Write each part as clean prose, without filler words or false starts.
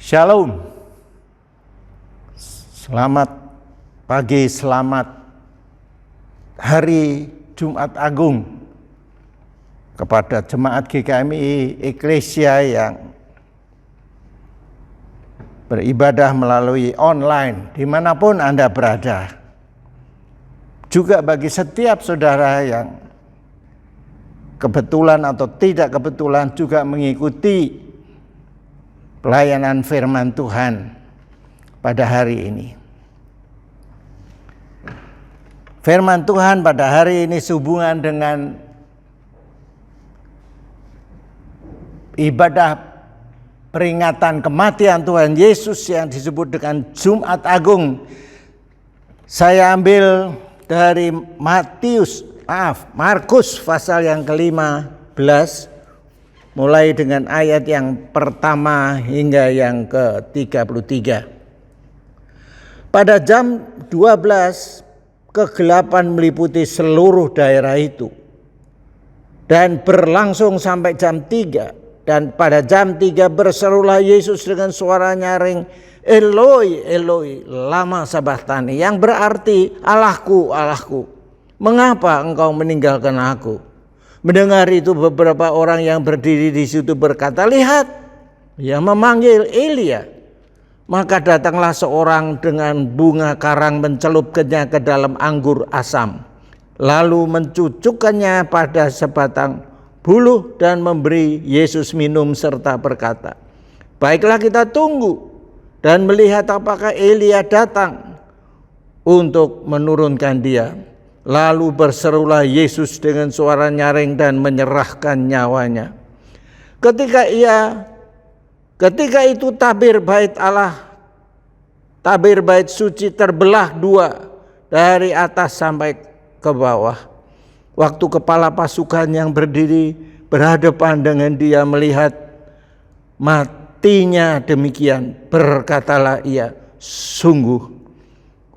Shalom. Selamat pagi, selamat hari Jumat Agung kepada jemaat GKMI Eklesia yang beribadah melalui online dimanapun Anda berada. Juga bagi setiap saudara yang kebetulan atau tidak kebetulan juga mengikuti pelayanan firman Tuhan pada hari ini. Firman Tuhan pada hari ini sehubungan dengan ibadah peringatan kematian Tuhan Yesus yang disebut dengan Jumat Agung. Saya ambil dari Markus pasal yang ke-15, mulai dengan ayat yang pertama hingga yang ke-33. Pada jam 12, kegelapan meliputi seluruh daerah itu dan berlangsung sampai jam 3. Dan pada jam 3 berserulah Yesus dengan suara nyaring, Eloi, Eloi, lama sabachthani, yang berarti, Allahku, Allahku, mengapa engkau meninggalkan aku? Mendengar itu beberapa orang yang berdiri di situ berkata, lihat, ia memanggil Elia. Maka datanglah seorang dengan bunga karang mencelupkannya ke dalam anggur asam, lalu mencucukkannya pada sebatang buluh dan memberi Yesus minum serta berkata, baiklah kita tunggu dan melihat apakah Elia datang untuk menurunkan dia. Lalu berserulah Yesus dengan suara nyaring dan menyerahkan nyawanya. Ketika itu tabir bait suci terbelah dua dari atas sampai ke bawah. Waktu kepala pasukan yang berdiri berhadapan dengan dia melihat matinya demikian, berkatalah ia, sungguh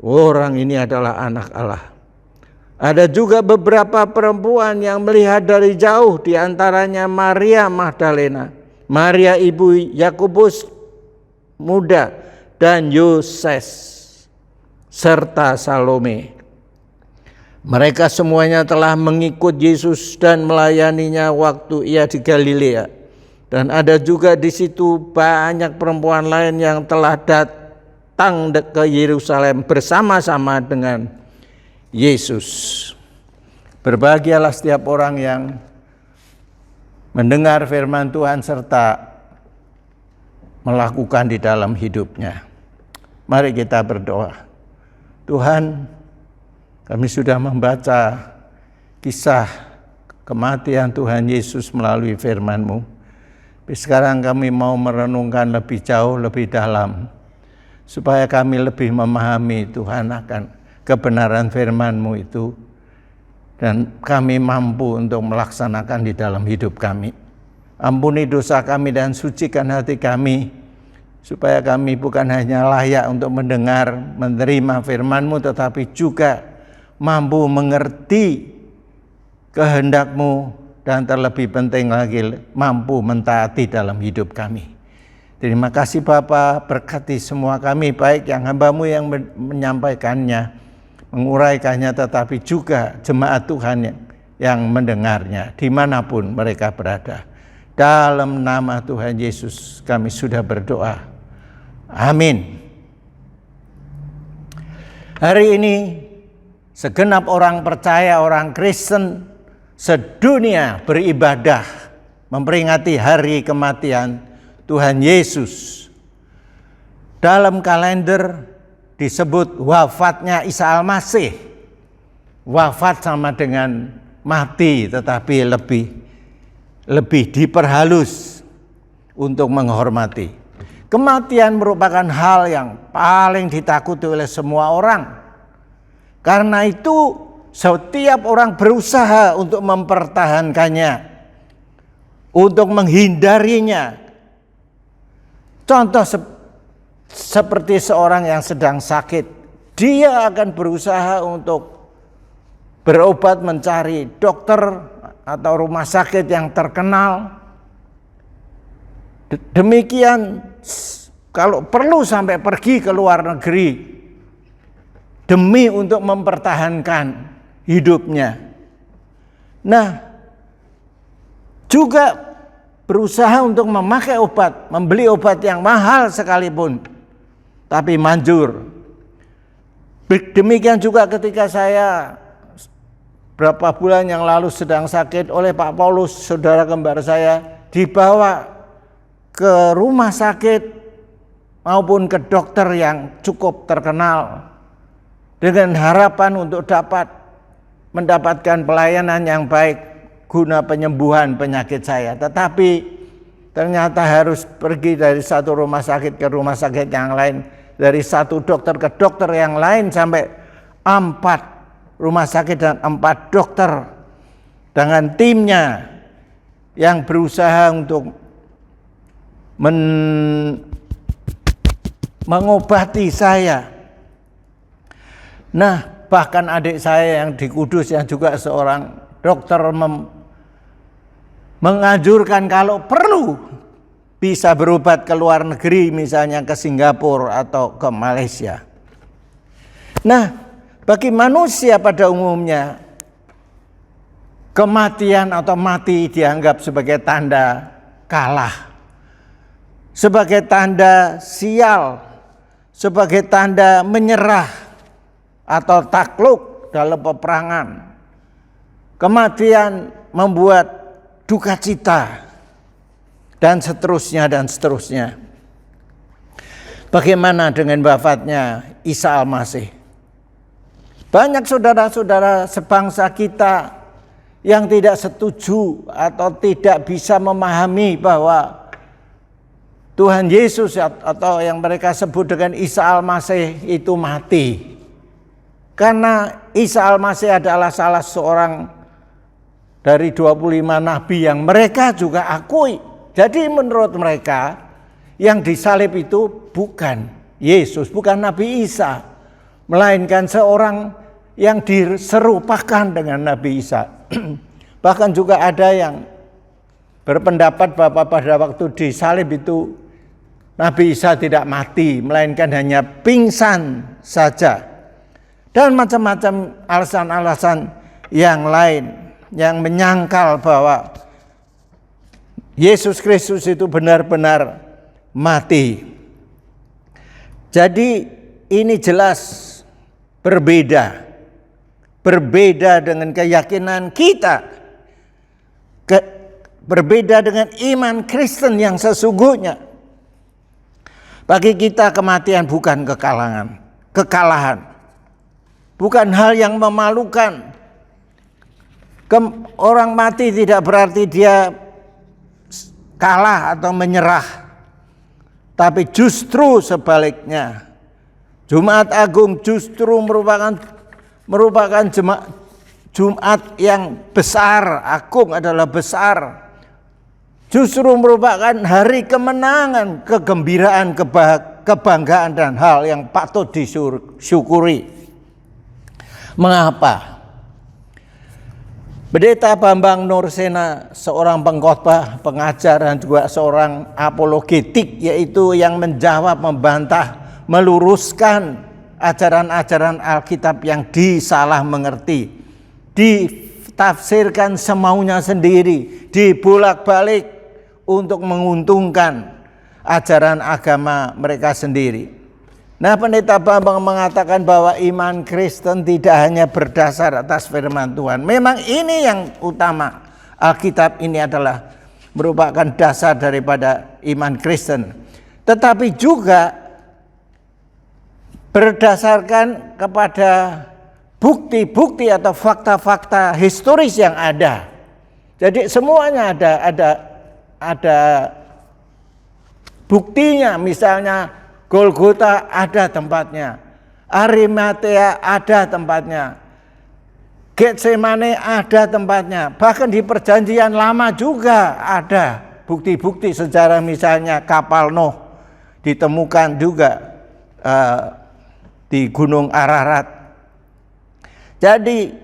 orang ini adalah anak Allah. Ada juga beberapa perempuan yang melihat dari jauh, di antaranya Maria Magdalena, Maria ibu Yakobus muda dan Yoses serta Salome. Mereka semuanya telah mengikut Yesus dan melayaninya waktu ia di Galilea. Dan ada juga di situ banyak perempuan lain yang telah datang ke Yerusalem bersama-sama dengan Yesus. Berbahagialah setiap orang yang mendengar firman Tuhan serta melakukan di dalam hidupnya. Mari kita berdoa. Tuhan, kami sudah membaca kisah kematian Tuhan Yesus melalui firman-Mu. Tapi sekarang kami mau merenungkan lebih jauh, lebih dalam, supaya kami lebih memahami Tuhan akan kebenaran firman-Mu itu, dan kami mampu untuk melaksanakan di dalam hidup kami. Ampuni dosa kami dan sucikan hati kami, supaya kami bukan hanya layak untuk mendengar, menerima firman-Mu, tetapi juga mampu mengerti kehendak-Mu, dan terlebih penting lagi mampu mentaati dalam hidup kami. Terima kasih Bapa, berkati semua kami, baik yang hamba-Mu yang menyampaikannya, menguraikannya, tetapi juga jemaat Tuhan yang mendengarnya dimanapun mereka berada. Dalam nama Tuhan Yesus kami sudah berdoa. Amin. Hari ini segenap orang percaya, orang Kristen sedunia beribadah memperingati hari kematian Tuhan Yesus. Dalam kalender disebut wafatnya Isa Al-Masih. Wafat sama dengan mati, tetapi lebih diperhalus untuk menghormati. Kematian merupakan hal yang paling ditakuti oleh semua orang. Karena itu setiap orang berusaha untuk mempertahankannya, untuk menghindarinya. Contoh seperti seorang yang sedang sakit, dia akan berusaha untuk berobat, mencari dokter atau rumah sakit yang terkenal. Demikian kalau perlu sampai pergi ke luar negeri demi untuk mempertahankan hidupnya. Nah, juga berusaha untuk memakai obat, membeli obat yang mahal sekalipun, tapi manjur. Demikian juga ketika saya berapa bulan yang lalu sedang sakit, oleh Pak Paulus, saudara kembar saya, dibawa ke rumah sakit maupun ke dokter yang cukup terkenal dengan harapan untuk dapat mendapatkan pelayanan yang baik guna penyembuhan penyakit saya. Tetapi ternyata harus pergi dari satu rumah sakit ke rumah sakit yang lain, dari satu dokter ke dokter yang lain, sampai 4 rumah sakit dan 4 dokter dengan timnya yang berusaha untuk mengobati saya. Nah, bahkan adik saya yang di Kudus yang juga seorang dokter menganjurkan kalau perlu bisa berobat ke luar negeri, misalnya ke Singapura atau ke Malaysia. Nah, bagi manusia pada umumnya, kematian atau mati dianggap sebagai tanda kalah, sebagai tanda sial, sebagai tanda menyerah atau takluk dalam peperangan. Kematian membuat duka cita, dan seterusnya dan seterusnya. Bagaimana dengan wafatnya Isa Al-Masih? Banyak saudara-saudara sebangsa kita yang tidak setuju atau tidak bisa memahami bahwa Tuhan Yesus atau yang mereka sebut dengan Isa Al-Masih itu mati. Karena Isa Al-Masih adalah salah seorang dari 25 nabi yang mereka juga akui. Jadi menurut mereka yang disalib itu bukan Yesus, bukan Nabi Isa, melainkan seorang yang diserupakan dengan Nabi Isa. Bahkan juga ada yang berpendapat bahwa pada waktu disalib itu Nabi Isa tidak mati, melainkan hanya pingsan saja. Dan macam-macam alasan-alasan yang lain yang menyangkal bahwa Yesus Kristus itu benar-benar mati. Jadi ini jelas berbeda dengan keyakinan kita, berbeda dengan iman Kristen yang sesungguhnya. Bagi kita kematian bukan kekalahan, bukan hal yang memalukan. Orang mati tidak berarti dia kalah atau menyerah, tapi justru sebaliknya. Jumat Agung justru merupakan Jumat yang besar. Agung adalah besar. Justru merupakan hari kemenangan, kegembiraan, kebanggaan, dan hal yang patut disyukuri. Mengapa? Pendeta Bambang Nursena, seorang pengkhotbah, pengajar, dan juga seorang apologetik, yaitu yang menjawab, membantah, meluruskan ajaran-ajaran Alkitab yang disalah mengerti, ditafsirkan semaunya sendiri, dibolak-balik untuk menguntungkan ajaran agama mereka sendiri. Nah, Pendeta Bambang mengatakan bahwa iman Kristen tidak hanya berdasar atas firman Tuhan. Memang ini yang utama. Alkitab ini adalah merupakan dasar daripada iman Kristen. Tetapi juga berdasarkan kepada bukti-bukti atau fakta-fakta historis yang ada. Jadi semuanya ada buktinya. Misalnya Golgota ada tempatnya, Arimatea ada tempatnya, Getsemane ada tempatnya, bahkan di Perjanjian Lama juga ada bukti-bukti sejarah. Misalnya kapal Nuh ditemukan juga di Gunung Ararat. Jadi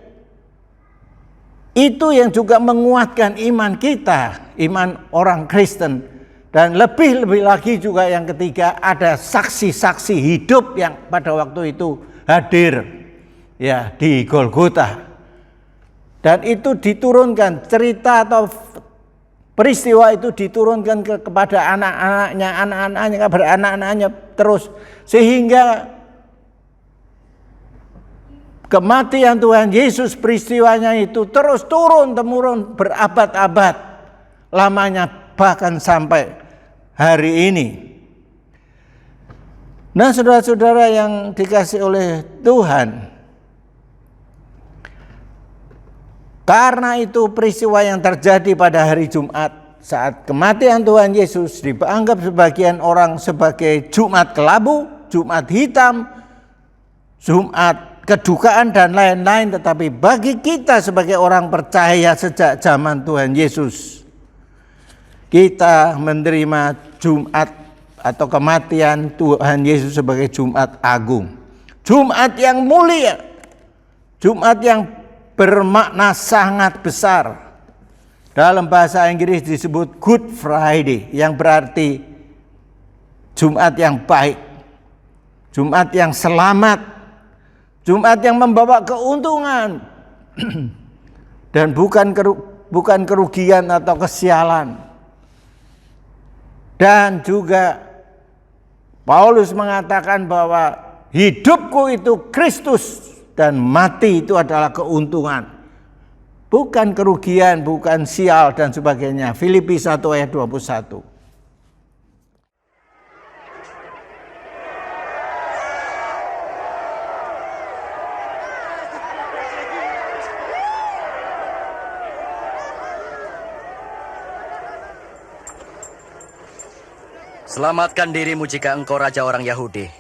itu yang juga menguatkan iman kita, iman orang Kristen, Dan lebih-lebih lagi juga yang ketiga, ada saksi-saksi hidup yang pada waktu itu hadir ya di Golgota. Dan itu diturunkan, cerita atau peristiwa itu diturunkan kepada anak-anaknya terus, sehingga kematian Tuhan Yesus, peristiwanya itu terus turun-temurun berabad-abad lamanya, bahkan sampai hari ini. Nah, saudara-saudara yang dikasih oleh Tuhan, karena itu peristiwa yang terjadi pada hari Jumat saat kematian Tuhan Yesus dianggap sebagian orang sebagai Jumat kelabu, Jumat hitam, Jumat kedukaan dan lain-lain. Tetapi bagi kita sebagai orang percaya sejak zaman Tuhan Yesus, kita menerima Jumat atau kematian Tuhan Yesus sebagai Jumat Agung. Jumat yang mulia. Jumat yang bermakna sangat besar. Dalam bahasa Inggris disebut Good Friday, yang berarti Jumat yang baik. Jumat yang selamat. Jumat yang membawa keuntungan. Dan bukan kerugian atau kesialan. Dan juga Paulus mengatakan bahwa hidupku itu Kristus dan mati itu adalah keuntungan. Bukan kerugian, bukan sial dan sebagainya. Filipi 1 ayat 21. Selamatkan dirimu jika engkau raja orang Yahudi.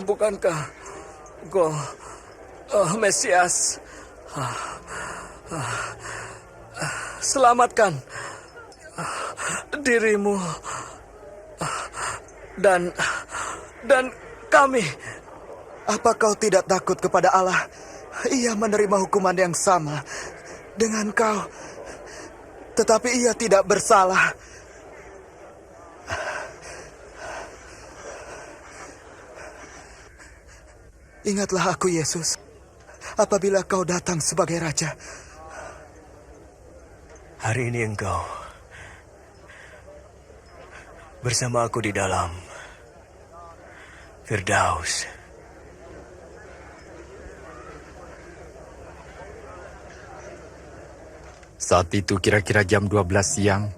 Bukankah engkau Mesias? Selamatkan dirimu dan kami. Apa kau tidak takut kepada Allah? Ia menerima hukuman yang sama dengan kau, tetapi ia tidak bersalah. Ingatlah aku, Yesus, apabila kau datang sebagai Raja. Hari ini engkau bersama aku di dalam Firdaus. Saat itu kira-kira jam 12 siang,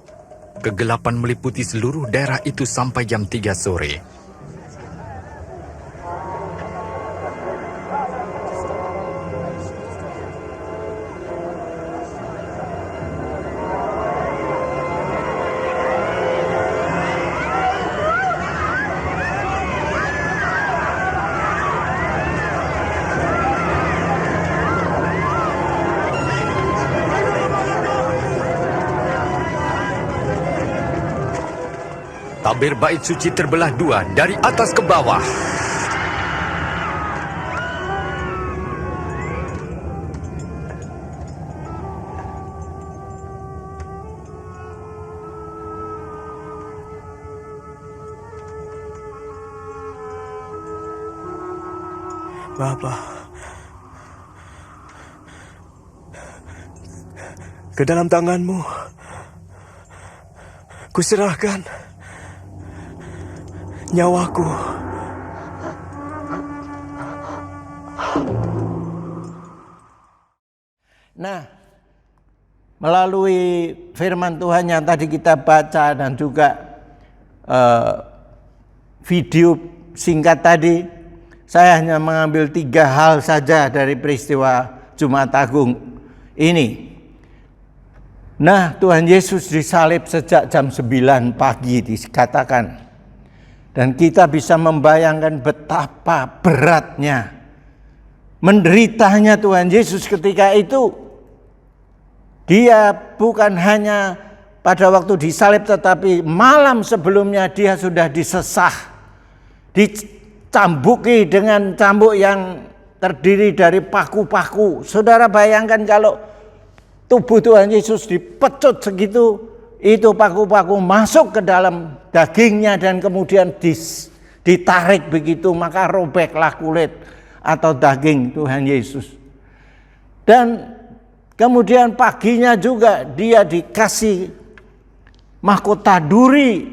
kegelapan meliputi seluruh daerah itu sampai jam 3 sore. Tabir bait suci terbelah dua dari atas ke bawah. Bapa, ke dalam tanganmu kuserahkan nyawaku. Nah, melalui firman Tuhan yang tadi kita baca dan juga video singkat tadi, saya hanya mengambil 3 hal saja dari peristiwa Jumat Agung ini. Nah, Tuhan Yesus disalib sejak jam 9 pagi dikatakan. Dan kita bisa membayangkan betapa beratnya menderitanya Tuhan Yesus ketika itu. Dia bukan hanya pada waktu disalib, tetapi malam sebelumnya dia sudah disesah, dicambuki dengan cambuk yang terdiri dari paku-paku. Saudara bayangkan kalau tubuh Tuhan Yesus dipecut segitu, itu paku-paku masuk ke dalam dagingnya dan kemudian ditarik begitu, maka robeklah kulit atau daging Tuhan Yesus. Dan kemudian paginya juga dia dikasih mahkota duri,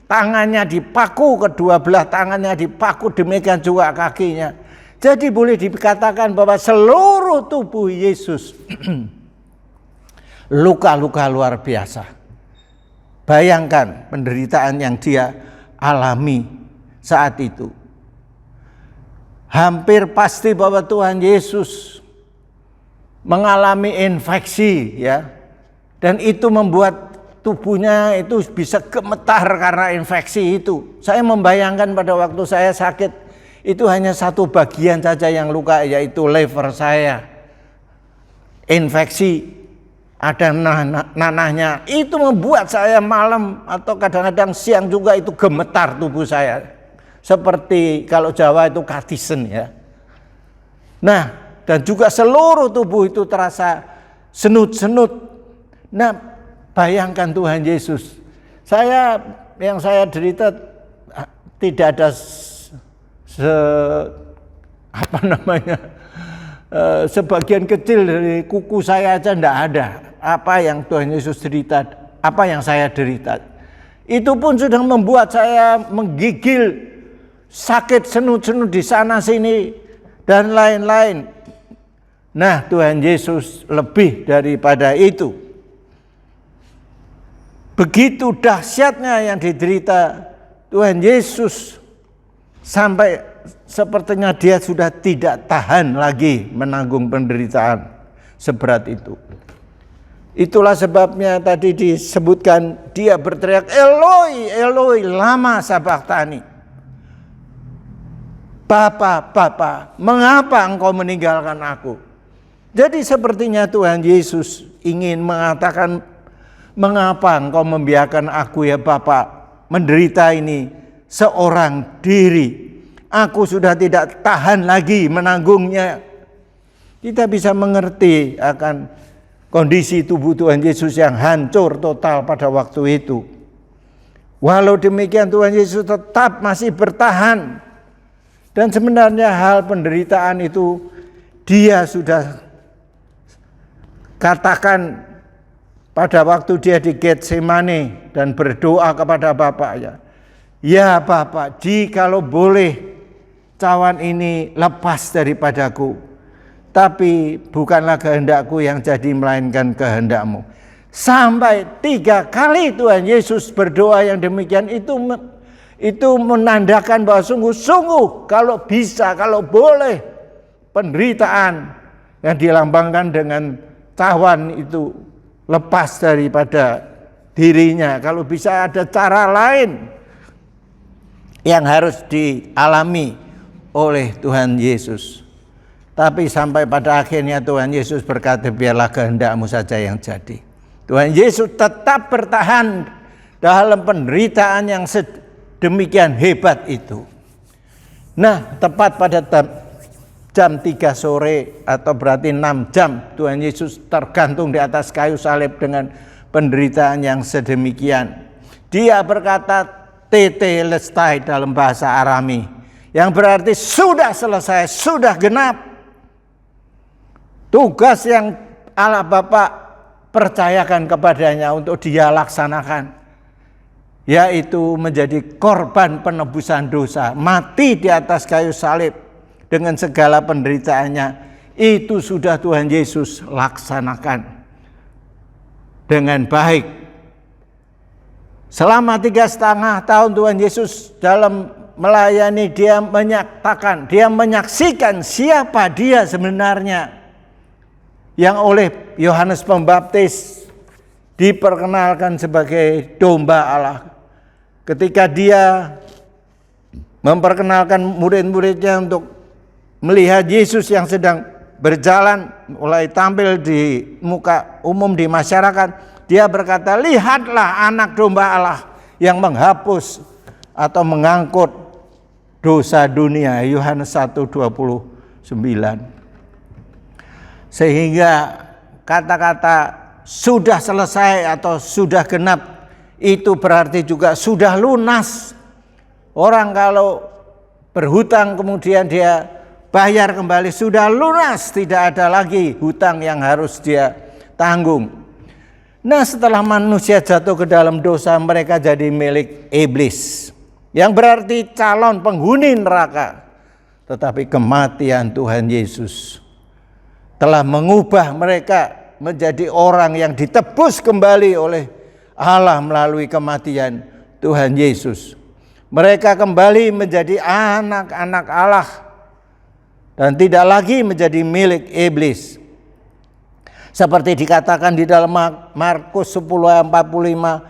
tangannya dipaku, kedua belah tangannya dipaku, demikian juga kakinya. Jadi boleh dikatakan bahwa seluruh tubuh Yesus luka-luka luar biasa. Bayangkan penderitaan yang dia alami saat itu. Hampir pasti bahwa Tuhan Yesus mengalami infeksi, ya, dan itu membuat tubuhnya itu bisa gemetar karena infeksi itu. Saya membayangkan pada waktu saya sakit itu hanya satu bagian saja yang luka, yaitu lever saya. Infeksi, ada nanahnya, itu membuat saya malam atau kadang-kadang siang juga itu gemetar tubuh saya, seperti kalau Jawa itu katisen, ya. Nah, dan juga seluruh tubuh itu terasa senut-senut. Nah, bayangkan Tuhan Yesus. Yang saya derita tidak ada sebagian kecil dari kuku saya aja tidak ada. Apa yang Tuhan Yesus derita, apa yang saya derita. Itu pun sudah membuat saya menggigil, sakit senut-senut di sana sini dan lain-lain. Nah, Tuhan Yesus lebih daripada itu. Begitu dahsyatnya yang diderita Tuhan Yesus, sampai sepertinya dia sudah tidak tahan lagi menanggung penderitaan seberat itu. Itulah sebabnya tadi disebutkan dia berteriak, Eloi, Eloi, lama sabachthani. Bapa, Bapa, mengapa engkau meninggalkan aku? Jadi sepertinya Tuhan Yesus ingin mengatakan, mengapa engkau membiarkan aku ya Bapa menderita ini seorang diri. Aku sudah tidak tahan lagi menanggungnya. Kita bisa mengerti akan kondisi tubuh Tuhan Yesus yang hancur total pada waktu itu. Walau demikian Tuhan Yesus tetap masih bertahan. Dan sebenarnya hal penderitaan itu dia sudah katakan pada waktu dia di Getsemani dan berdoa kepada Bapaknya. Ya Bapa, jikalau boleh cawan ini lepas daripadaku, tapi bukanlah kehendakku yang jadi melainkan kehendak-Mu. Sampai 3 kali Tuhan Yesus berdoa yang demikian, itu menandakan bahwa sungguh-sungguh kalau bisa, kalau boleh, penderitaan yang dilambangkan dengan cawan itu lepas daripada dirinya. Kalau bisa ada cara lain yang harus dialami oleh Tuhan Yesus. Tapi sampai pada akhirnya Tuhan Yesus berkata, biarlah kehendak-Mu saja yang jadi. Tuhan Yesus tetap bertahan dalam penderitaan yang sedemikian hebat itu. Nah, tepat pada jam 3 sore atau berarti 6 jam Tuhan Yesus tergantung di atas kayu salib dengan penderitaan yang sedemikian. Dia berkata tetelestai dalam bahasa Arami, yang berarti sudah selesai, sudah genap. Tugas yang Allah Bapa percayakan kepadanya untuk dia laksanakan, yaitu menjadi korban penebusan dosa, mati di atas kayu salib dengan segala penderitaannya. itu sudah Tuhan Yesus laksanakan dengan baik. Selama 3,5 tahun Tuhan Yesus dalam melayani, dia menyatakan, dia menyaksikan siapa dia sebenarnya, yang oleh Yohanes Pembaptis diperkenalkan sebagai domba Allah. Ketika dia memperkenalkan murid-muridnya untuk melihat Yesus yang sedang berjalan, mulai tampil di muka umum di masyarakat, dia berkata, lihatlah anak domba Allah yang menghapus atau mengangkut dosa dunia. Yohanes 1:29. Sehingga kata-kata sudah selesai atau sudah genap itu berarti juga sudah lunas. Orang kalau berhutang kemudian dia bayar kembali, sudah lunas, tidak ada lagi hutang yang harus dia tanggung. Nah, setelah manusia jatuh ke dalam dosa, mereka jadi milik iblis, yang berarti calon penghuni neraka. Tetapi kematian Tuhan Yesus telah mengubah mereka menjadi orang yang ditebus kembali oleh Allah melalui kematian Tuhan Yesus. Mereka kembali menjadi anak-anak Allah dan tidak lagi menjadi milik iblis. Seperti dikatakan di dalam Markus 10:45,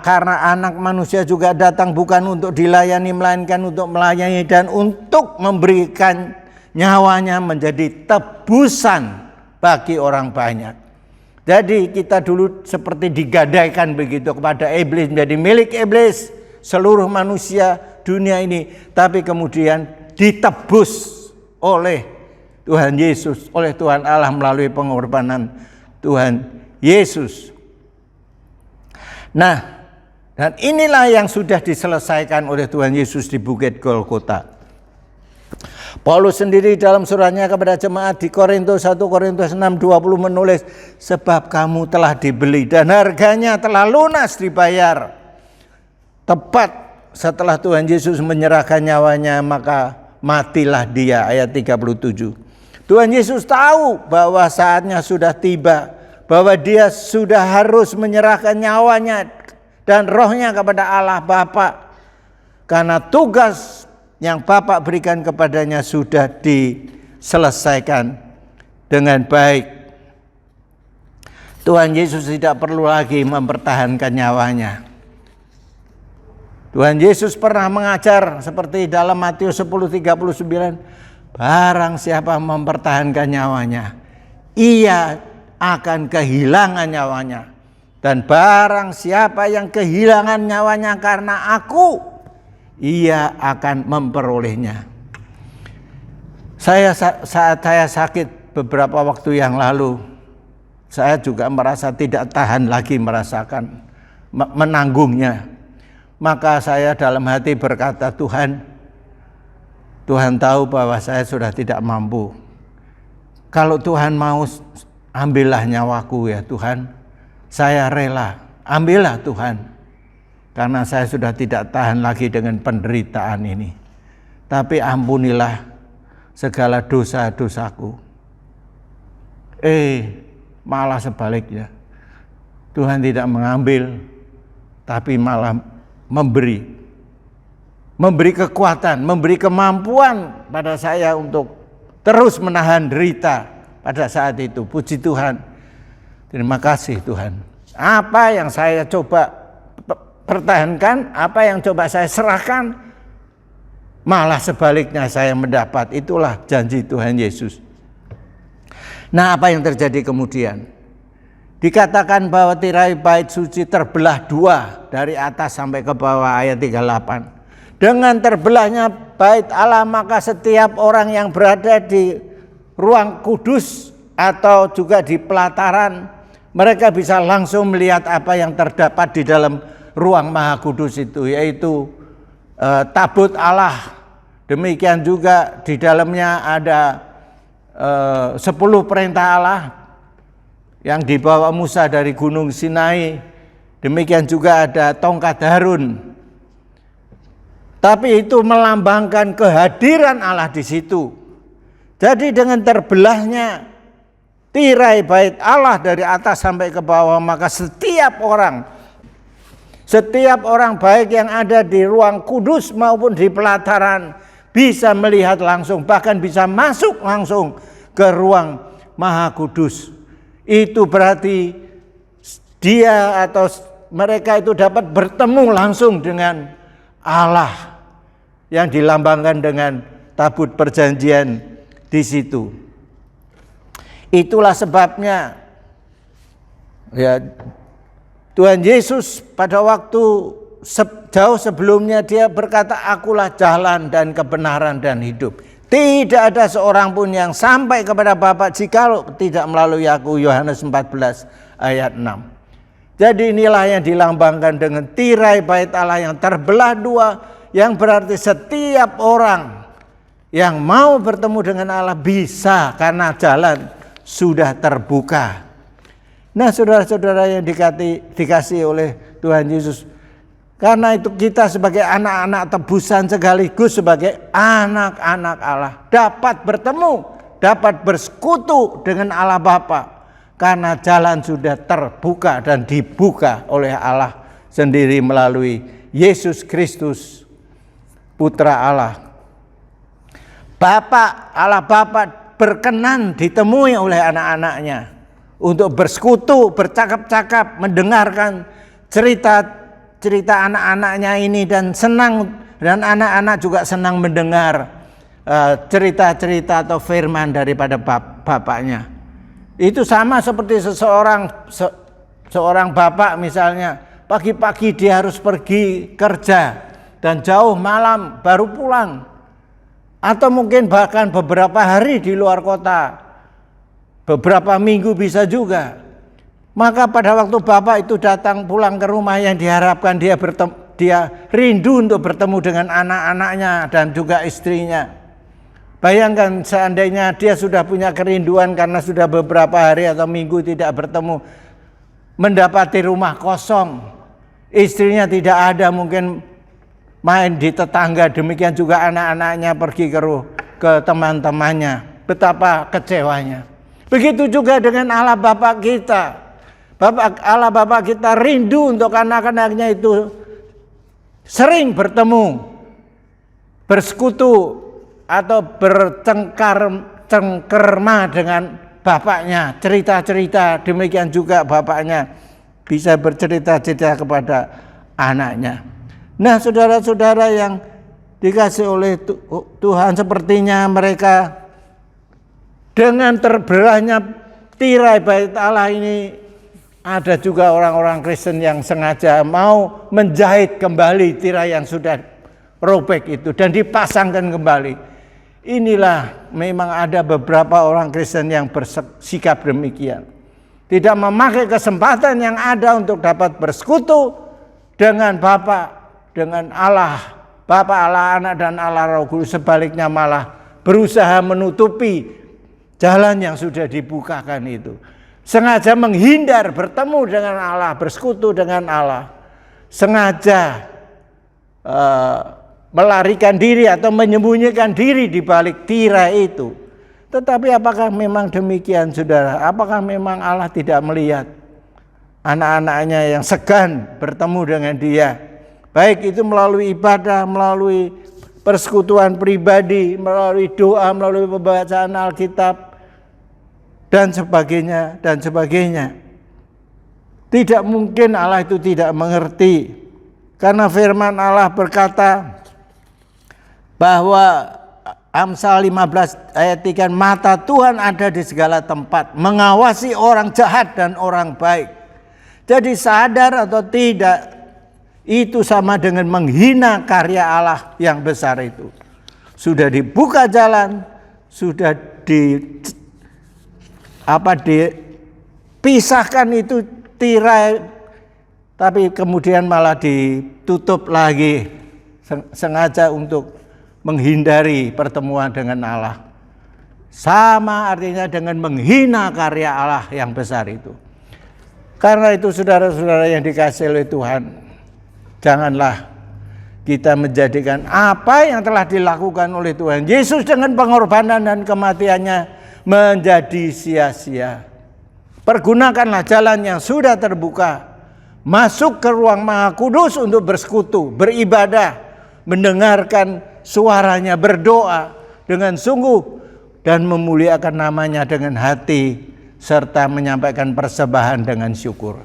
karena anak manusia juga datang bukan untuk dilayani, melainkan untuk melayani dan untuk memberikan nyawanya menjadi tebusan bagi orang banyak. Jadi kita dulu seperti digadaikan begitu kepada iblis, menjadi milik iblis seluruh manusia dunia ini, tapi kemudian ditebus oleh Tuhan Yesus, oleh Tuhan Allah melalui pengorbanan Tuhan Yesus. Nah, dan inilah yang sudah diselesaikan oleh Tuhan Yesus di Bukit Golgota. Paulus sendiri dalam suratnya kepada jemaat di Korintus 1 Korintus 6:20 menulis, sebab kamu telah dibeli dan harganya telah lunas dibayar. Tepat setelah Tuhan Yesus menyerahkan nyawanya, maka matilah dia, ayat 37. Tuhan Yesus tahu bahwa saatnya sudah tiba, bahwa dia sudah harus menyerahkan nyawanya dan rohnya kepada Allah Bapa, karena tugas yang Bapa berikan kepadanya sudah diselesaikan dengan baik. Tuhan Yesus tidak perlu lagi mempertahankan nyawanya. Tuhan Yesus pernah mengajar seperti dalam Matius 10:39, barang siapa mempertahankan nyawanya, ia akan kehilangan nyawanya. Dan barang siapa yang kehilangan nyawanya karena aku, ia akan memperolehnya. Saat saya sakit beberapa waktu yang lalu, saya juga merasa tidak tahan lagi merasakan menanggungnya. Maka saya dalam hati berkata, Tuhan tahu bahwa saya sudah tidak mampu. Kalau Tuhan mau, ambillah nyawaku ya Tuhan. Saya rela, ambillah Tuhan. Karena saya sudah tidak tahan lagi dengan penderitaan ini. Tapi ampunilah segala dosa-dosaku. Malah sebaliknya. Tuhan tidak mengambil, tapi malah memberi kekuatan, memberi kemampuan pada saya untuk terus menahan derita pada saat itu. Puji Tuhan. Terima kasih Tuhan. Apa yang saya coba pertahankan, apa yang coba saya serahkan, malah sebaliknya saya mendapat. Itulah janji Tuhan Yesus. Nah, apa yang terjadi kemudian? Dikatakan bahwa tirai bait suci terbelah dua dari atas sampai ke bawah, ayat 38. Dengan terbelahnya bait Allah, maka setiap orang yang berada di ruang kudus atau juga di pelataran, mereka bisa langsung melihat apa yang terdapat di dalam ruang maha kudus itu, yaitu tabut Allah. Demikian juga di dalamnya ada 10 perintah Allah yang dibawa Musa dari Gunung Sinai. Demikian juga ada tongkat Harun. Tapi itu melambangkan kehadiran Allah di situ. Jadi dengan terbelahnya tirai bait Allah dari atas sampai ke bawah, maka setiap orang baik yang ada di ruang kudus maupun di pelataran bisa melihat langsung, bahkan bisa masuk langsung ke ruang Maha Kudus. Itu berarti dia atau mereka itu dapat bertemu langsung dengan Allah yang dilambangkan dengan tabut perjanjian di situ. Itulah sebabnya ya Tuhan Yesus pada waktu jauh sebelumnya dia berkata, akulah jalan dan kebenaran dan hidup. Tidak ada seorang pun yang sampai kepada Bapa jikalau tidak melalui aku. Yohanes 14 ayat 6. Jadi inilah yang dilambangkan dengan tirai bait Allah yang terbelah dua, yang berarti setiap orang yang mau bertemu dengan Allah bisa karena jalan sudah terbuka. Nah, saudara-saudara yang dikasih oleh Tuhan Yesus, karena itu kita sebagai anak-anak tebusan sekaligus sebagai anak-anak Allah dapat bertemu, dapat bersekutu dengan Allah Bapa. Karena jalan sudah terbuka dan dibuka oleh Allah sendiri melalui Yesus Kristus, Putra Allah. Allah Bapa berkenan ditemui oleh anak-anaknya untuk bersekutu, bercakap-cakap, mendengarkan cerita anak-anaknya ini, dan senang, dan anak-anak juga senang mendengar cerita-cerita atau firman daripada bapaknya. Itu sama seperti seorang bapak misalnya, pagi-pagi dia harus pergi kerja dan jauh malam baru pulang, atau mungkin bahkan beberapa hari di luar kota, beberapa minggu bisa juga. Maka pada waktu bapak itu datang pulang ke rumah, yang diharapkan dia rindu untuk bertemu dengan anak-anaknya dan juga istrinya. Bayangkan seandainya dia sudah punya kerinduan karena sudah beberapa hari atau minggu tidak bertemu, mendapati rumah kosong, istrinya tidak ada, mungkin main di tetangga, demikian juga anak-anaknya pergi ke teman-temannya. Betapa kecewanya. Begitu juga dengan Allah Bapa kita. Allah Bapa kita rindu untuk anak-anaknya itu sering bertemu, bersekutu, atau bercengkerma dengan bapaknya, cerita-cerita. Demikian juga bapaknya bisa bercerita-cerita kepada anaknya. Nah, saudara-saudara yang dikasih oleh Tuhan, sepertinya mereka dengan terbelahnya tirai bait Allah ini, ada juga orang-orang Kristen yang sengaja mau menjahit kembali tirai yang sudah robek itu dan dipasangkan kembali. Inilah memang ada beberapa orang Kristen yang bersikap demikian. Tidak memakai kesempatan yang ada untuk dapat bersekutu dengan Bapa, dengan Allah, Bapa, Allah Anak, dan Allah Roh Kudus. Sebaliknya malah berusaha menutupi jalan yang sudah dibukakan itu. Sengaja menghindar bertemu dengan Allah, bersekutu dengan Allah. Sengaja melarikan diri atau menyembunyikan diri di balik tirai itu. Tetapi apakah memang demikian, saudara? Apakah memang Allah tidak melihat anak-anaknya yang segan bertemu dengan Dia? Baik itu melalui ibadah, melalui persekutuan pribadi, melalui doa, melalui pembacaan Alkitab, dan sebagainya, dan sebagainya. Tidak mungkin Allah itu tidak mengerti. Karena firman Allah berkata bahwa Amsal 15 ayat 3, mata Tuhan ada di segala tempat, mengawasi orang jahat dan orang baik. Jadi sadar atau tidak, itu sama dengan menghina karya Allah yang besar itu. Sudah dibuka jalan, sudah dipisahkan itu tirai, tapi kemudian malah ditutup lagi, sengaja untuk menghindari pertemuan dengan Allah. Sama artinya dengan menghina karya Allah yang besar itu. Karena itu saudara-saudara yang dikasihi oleh Tuhan, janganlah kita menjadikan apa yang telah dilakukan oleh Tuhan Yesus dengan pengorbanan dan kematiannya menjadi sia-sia. Pergunakanlah jalan yang sudah terbuka. Masuk ke ruang Maha Kudus untuk bersekutu, beribadah, mendengarkan suaranya, berdoa dengan sungguh dan memuliakan namanya dengan hati serta menyampaikan persembahan dengan syukur.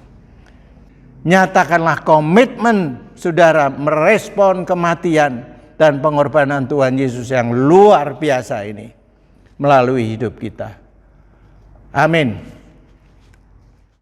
Nyatakanlah komitmen saudara merespon kematian dan pengorbanan Tuhan Yesus yang luar biasa ini melalui hidup kita. Amin.